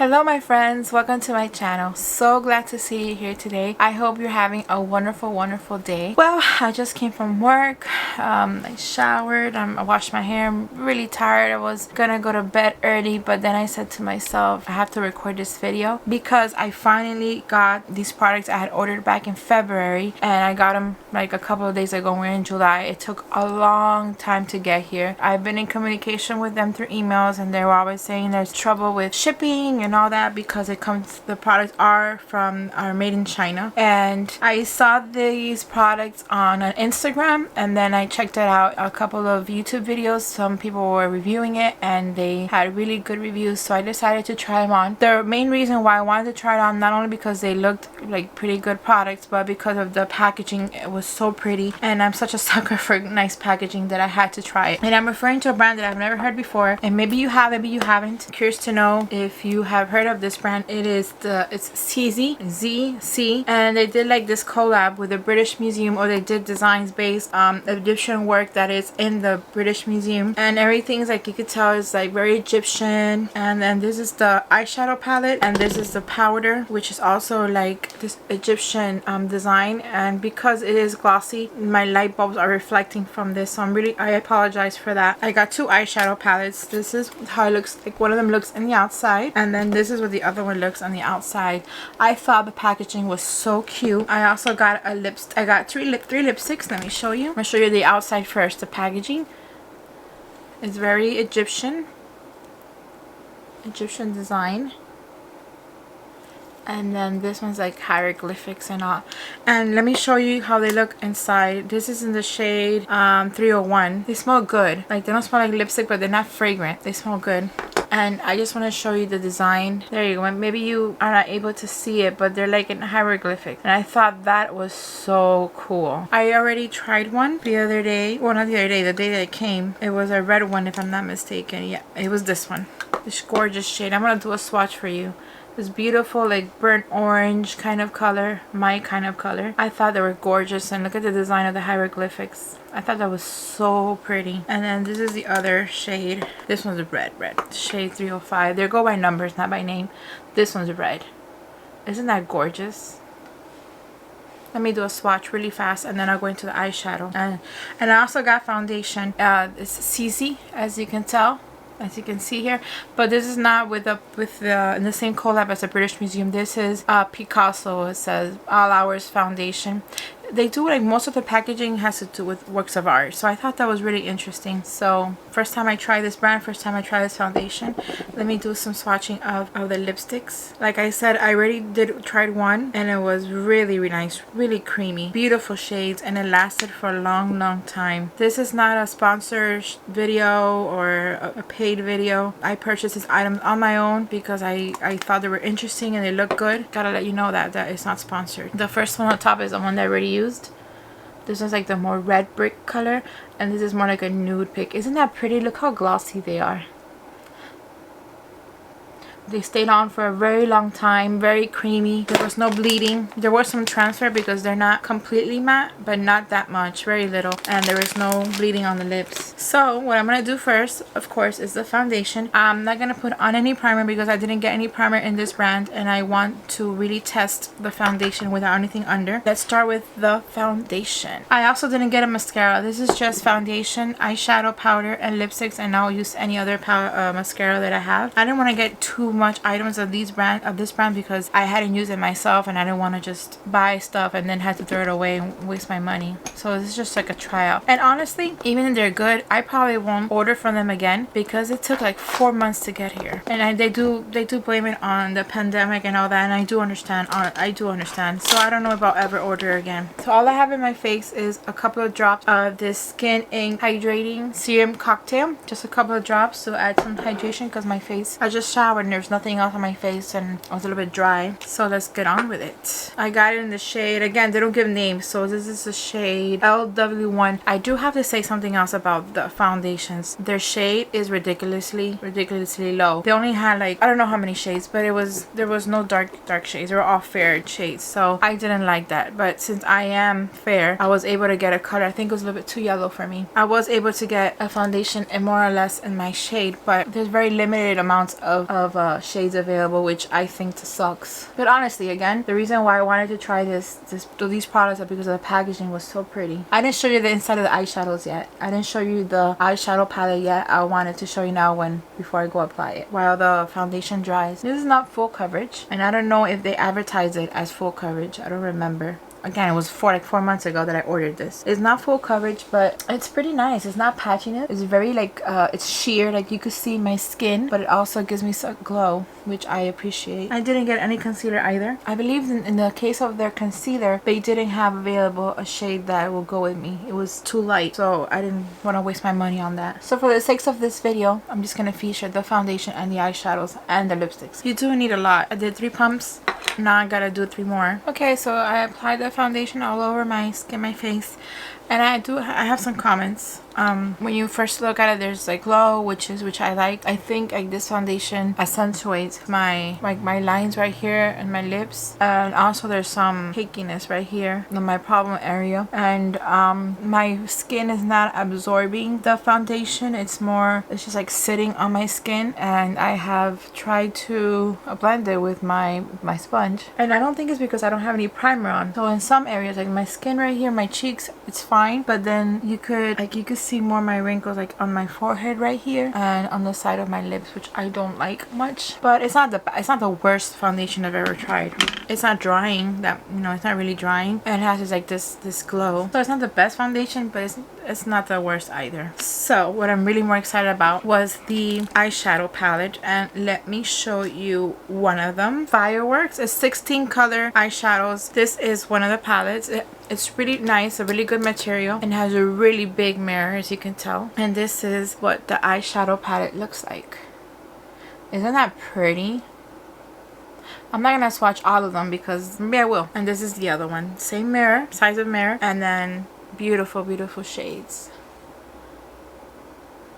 Hello my friends, welcome to my channel. So glad to see you here today. I hope you're having a wonderful day. Well, I just came from work. I showered, I washed my hair. I'm really tired. I was gonna go to bed early, but then I said to myself I have to record this video because I finally got these products I had ordered back in February, and I got them like a couple of days ago. We're in July. It took a long time to get here. I've been in communication with them through emails, and they were always saying there's trouble with shipping and all that because the products are made in China. And I saw these products on Instagram, and then I checked it out a couple of YouTube videos. Some people were reviewing it and they had really good reviews, so I decided to try them on. The main reason why I wanted to try it on, not only because they looked like pretty good products, but because of the packaging. It was so pretty, and I'm such a sucker for nice packaging that I had to try it. And I'm referring to a brand that I've never heard before, and maybe you have, maybe you haven't. Curious to know if you have heard of this brand. It's Zeesea, Z-C, and they did like this collab with the British Museum, or they did designs based Egyptian work that is in the British Museum, and everything's like, you could tell is like very Egyptian. And then this is the eyeshadow palette, and this is the powder, which is also like this Egyptian design. And because it is glossy, my light bulbs are reflecting from this, so I apologize for that. I got two eyeshadow palettes. This is how it looks like. One of them looks in the outside, and then this is what the other one looks on the outside. I thought the packaging was so cute. I also got I got three lipsticks. Let me show you. I'm gonna show you the outside first. The packaging is very Egyptian design. And then this one's like hieroglyphics and all. And let me show you how they look inside. This is in the shade 301. They smell good. Like, they don't smell like lipstick, but they're not fragrant. They smell good. And I just want to show you the design. There you go. Maybe you are not able to see it, but they're like in hieroglyphics. And I thought that was so cool. I already tried one the other day. Well, not the other day, the day that it came. It was a red one, if I'm not mistaken. Yeah, it was this one. This gorgeous shade. I'm going to do a swatch for you. This beautiful like burnt orange kind of color, my kind of color. I thought they were gorgeous, and look at the design of the hieroglyphics. I thought that was so pretty. And then this is the other shade. This one's red, shade 305. They go by numbers, not by name. This one's red. Isn't that gorgeous? Let me do a swatch really fast, and then I'll go into the eyeshadow. And I also got foundation. It's Zeesea, as you can tell. As you can see here, but this is not in the same collab as the British Museum. This is Picasso. It says All Hours Foundation. They do like most of the packaging has to do with works of art, so I thought that was really interesting. So first time I try this brand, first time I try this foundation. Let me do some swatching of the lipsticks. Like I said, I already tried one, and it was really nice, really creamy, beautiful shades, and it lasted for a long time. This is not a sponsored video or a paid video. I purchased these items on my own because I thought they were interesting and they look good. Gotta let you know that it's not sponsored. The first one on top is the one that I already used. This one's like the more red brick color, and this is more like a nude pink. Isn't that pretty? Look how glossy they are. They stayed on for a very long time, very creamy. There was no bleeding. There was some transfer because they're not completely matte, but not that much, very little. And there was no bleeding on the lips. So what I'm going to do first, of course, is the foundation. I'm not going to put on any primer because I didn't get any primer in this brand, and I want to really test the foundation without anything under. Let's start with the foundation. I also didn't get a mascara. This is just foundation, eyeshadow, powder, and lipsticks, and I'll use any other mascara that I have. I didn't want to get too much items of this brand because I hadn't used it myself, and I didn't want to just buy stuff and then have to throw it away and waste my money. So this is just like a tryout. And honestly, even if they're good, I probably won't order from them again because it took like 4 months to get here. And they do blame it on the pandemic and all that, and I do understand. So I don't know if I'll ever order again. So all I have in my face is a couple of drops of this Skin Ink Hydrating Serum Cocktail. Just a couple of drops to add some hydration because my face, I just showered and there's nothing else on my face and I was a little bit dry. So let's get on with it. I got it in the shade, again, they don't give names, so this is the shade LW1. I do have to say something else about the foundations. Their shade is ridiculously low. They only had like, I don't know how many shades, but there was no dark shades. They were all fair shades, so I didn't like that. But since I am fair, I was able to get a color. I think it was a little bit too yellow for me. I was able to get a foundation and more or less in my shade, but there's very limited amounts of shades available, which I think sucks. But honestly, again, the reason why I wanted to try these products are because the packaging was so pretty. I didn't show you the inside of the eyeshadows yet. I didn't show you the eyeshadow palette yet. I wanted to show you now before I go apply it while the foundation dries. This is not full coverage, and I don't know if they advertise it as full coverage. I don't remember. Again, it was 4 months ago that I ordered this. It's not full coverage, but it's pretty nice. It's not patchiness. It's very like it's sheer, like you could see my skin, but it also gives me some glow, which I appreciate. I didn't get any concealer either. I believe in the case of their concealer, they didn't have available a shade that will go with me. It was too light, so I didn't want to waste my money on that. So for the sake of this video, I'm just gonna feature the foundation and the eyeshadows and the lipsticks. You do need a lot. I did 3 pumps. Now I gotta do 3 more. Okay, so I applied the foundation all over my skin, my face, and I have some comments. When you first look at it, there's like glow, which I like. I think like this foundation accentuates my lines right here and my lips, and also there's some cakiness right here in my problem area, and my skin is not absorbing the foundation. It's just like sitting on my skin, and I have tried to blend it with my sponge, and I don't think it's because I don't have any primer on. So in some areas, like my skin right here, my cheeks, it's fine, but then you could see more my wrinkles like on my forehead right here and on the side of my lips, which I don't like much. But it's not the worst foundation I've ever tried. It's not drying, it's not really drying, and it has this glow. So it's not the best foundation, but it's not the worst either. So what I'm really more excited about was the eyeshadow palette, and let me show you one of them. Fireworks. It's 16 color eyeshadows. This is one of the palettes. It's really nice, a really good material, and has a really big mirror, as you can tell. And this is what the eyeshadow palette looks like. Isn't that pretty? I'm not gonna swatch all of them because maybe I will. And this is the other one. Same mirror, size of mirror, and then beautiful, beautiful shades.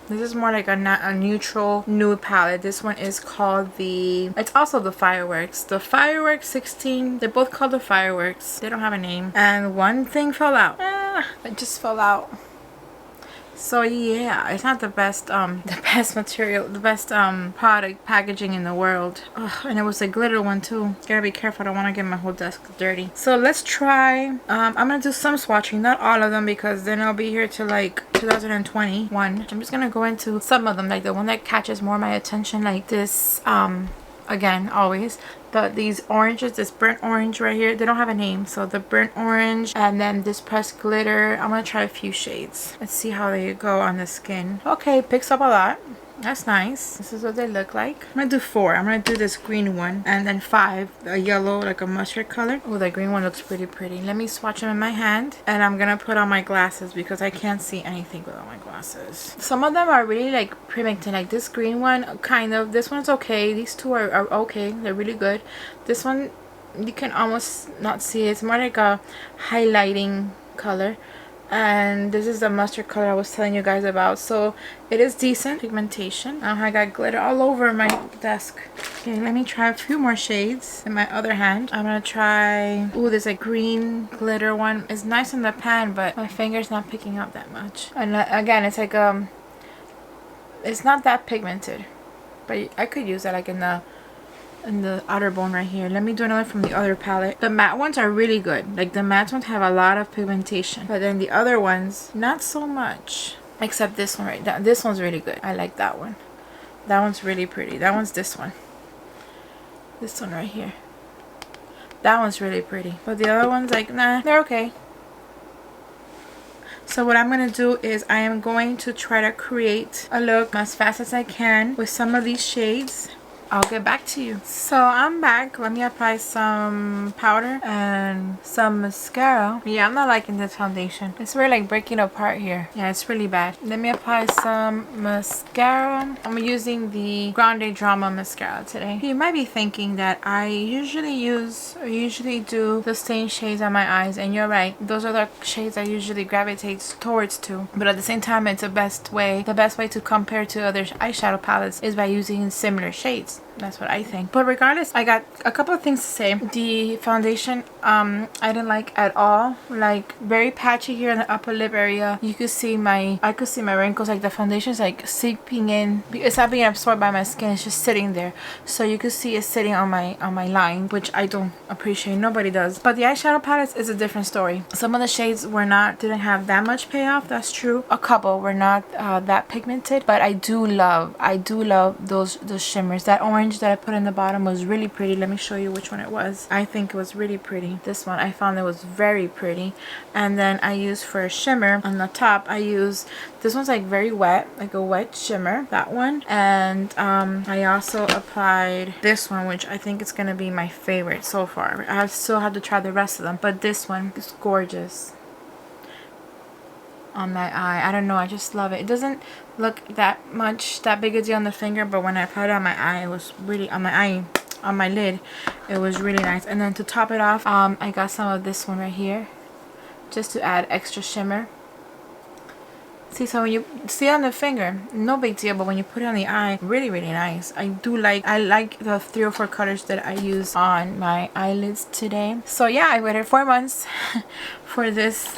This is more like a neutral nude palette. This one is called it's also the Fireworks. The Fireworks 16. They're both called the Fireworks. They don't have a name. And one thing fell out. It just fell out. So yeah, it's not the best material, the best product packaging in the world. Ugh, and it was a glitter one too. Gotta be careful, I don't want to get my whole desk dirty. So let's try, I'm gonna do some swatching, not all of them, because then I'll be here till like 2021. I'm just gonna go into some of them, like the one that catches more my attention, like this, again, always these oranges, this burnt orange right here. They don't have a name, so the burnt orange, and then this pressed glitter. I'm gonna try a few shades. Let's see how they go on the skin. Okay, picks up a lot. That's nice. This is what they look like. I'm gonna do 4. I'm gonna do this green one, and then 5, a yellow, like a mustard color. Oh, the green one looks pretty pretty. Let me swatch them in my hand, and I'm gonna put on my glasses because I can't see anything without my glasses. Some of them are really like pigmented, like this green one, kind of. This one's okay. These two are okay. They're really good. This one, you can almost not see it. It's more like a highlighting color. And this is the mustard color I was telling you guys about. So it is decent pigmentation. I got glitter all over my desk. Okay, let me try a few more shades in my other hand. I'm gonna try, ooh, there's a green glitter one. It's nice in the pan, but my finger's not picking up that much. And again, it's like it's not that pigmented, but I could use that like in the outer bone right here. Let me do another from the other palette. The matte ones are really good. Like the matte ones have a lot of pigmentation, but then the other ones not so much, except this one right now. This one's really good. I like that one. That one's really pretty. That one's this one right here. That one's really pretty, but the other one's like, nah, they're okay. So what I'm going to do is I am going to try to create a look as fast as I can with some of these shades. I'll get back to you. So I'm back. Let me apply some powder and some mascara. Yeah, I'm not liking this foundation. It's really like breaking apart here. Yeah, it's really bad. Let me apply some mascara. I'm using the Grande Drama mascara today. You might be thinking that I usually do the same shades on my eyes, and you're right. Those are the shades I usually gravitate towards too. But at the same time, it's the best way to compare to other eyeshadow palettes is by using similar shades. That's what I think. But regardless, I got a couple of things to say. The foundation, I didn't like at all. Like very patchy here in the upper lip area. You could see I could see my wrinkles. Like the foundation is like seeping in. It's not being absorbed by my skin. It's just sitting there. So you could see it sitting on my line, which I don't appreciate. Nobody does. But the eyeshadow palettes is a different story. Some of the shades didn't have that much payoff. That's true. A couple were not that pigmented, but I do love those shimmers. That orange that I put in the bottom was really pretty. Let me show you which one it was. I think it was really pretty. This one I found it was very pretty. And then I used for a shimmer on the top, I used this one's like very wet, like a wet shimmer, that one. And I also applied this one, which I think is gonna be my favorite so far. I still have to try the rest of them, but this one is gorgeous on my eye. I don't know, I just love it. It doesn't look that big a deal on the finger, but when I applied it on my eye, it was really on my lid, it was really nice. And then to top it off, I got some of this one right here just to add extra shimmer. See, so when you see it on the finger, no big deal, but when you put it on the eye, really nice. I like the 3 or 4 colors that I use on my eyelids today. So yeah, I waited 4 months for this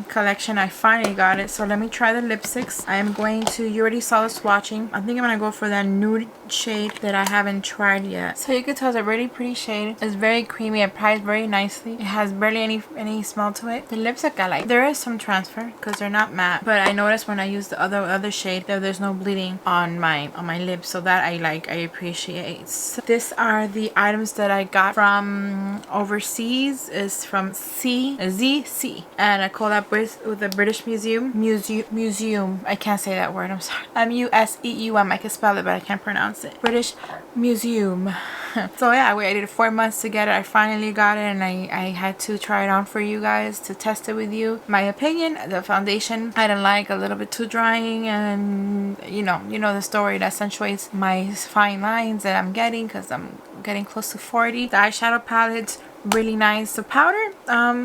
collection. I finally got it. So let me try the lipsticks. I am going to, you already saw the swatching. I think I'm gonna go for that nude shade that I haven't tried yet. So you can tell it's a really pretty shade. It's very creamy. It applies very nicely. It has barely any smell to it. The lipstick I like. There is some transfer because they're not matte, but I noticed when I use the other shade that there's no bleeding on my lips, so that I like, I appreciate. So these are the items that I got from overseas. Is from Zeesea, and I collab with the British Museum. I can't say that word, I'm sorry. Museum. I can spell it, but I can't pronounce it. British Museum. So yeah, I waited 4 months to get it. I finally got it, and I had to try it on for you guys to test it with you. My opinion, the foundation I didn't like, a little bit too drying, and you know the story, that accentuates my fine lines that I'm getting because I'm getting close to 40. The eyeshadow palette, really nice. The powder,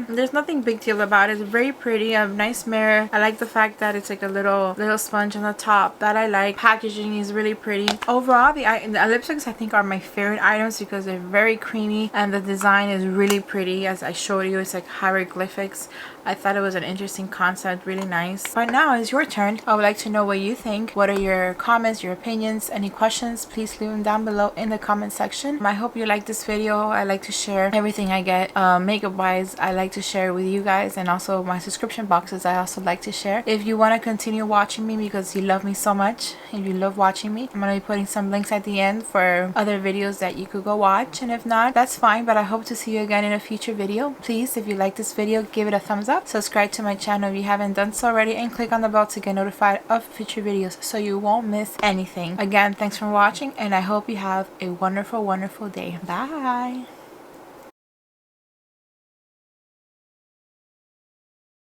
there's nothing big deal about it. It's very pretty. A nice mirror. I like the fact that it's like a little sponge on the top. That I like. Packaging is really pretty. Overall, the lipsticks I think are my favorite items because they're very creamy and the design is really pretty. As I showed you, it's like hieroglyphics. I thought it was an interesting concept, really nice. But now it's your turn. I would like to know what you think. What are your comments, your opinions, any questions? Please leave them down below in the comment section. I hope you like this video. I like to share everything I get makeup wise. I like to share with you guys, and also my subscription boxes I also like to share. If you want to continue watching me because you love me so much, if you love watching me, I'm going to be putting some links at the end for other videos that you could go watch, and if not, that's fine. But I hope to see you again in a future video. Please, if you like this video, give it a thumbs up. Subscribe to my channel if you haven't done so already, and click on the bell to get notified of future videos so you won't miss anything. Again, thanks for watching, and I hope you have a wonderful day. Bye.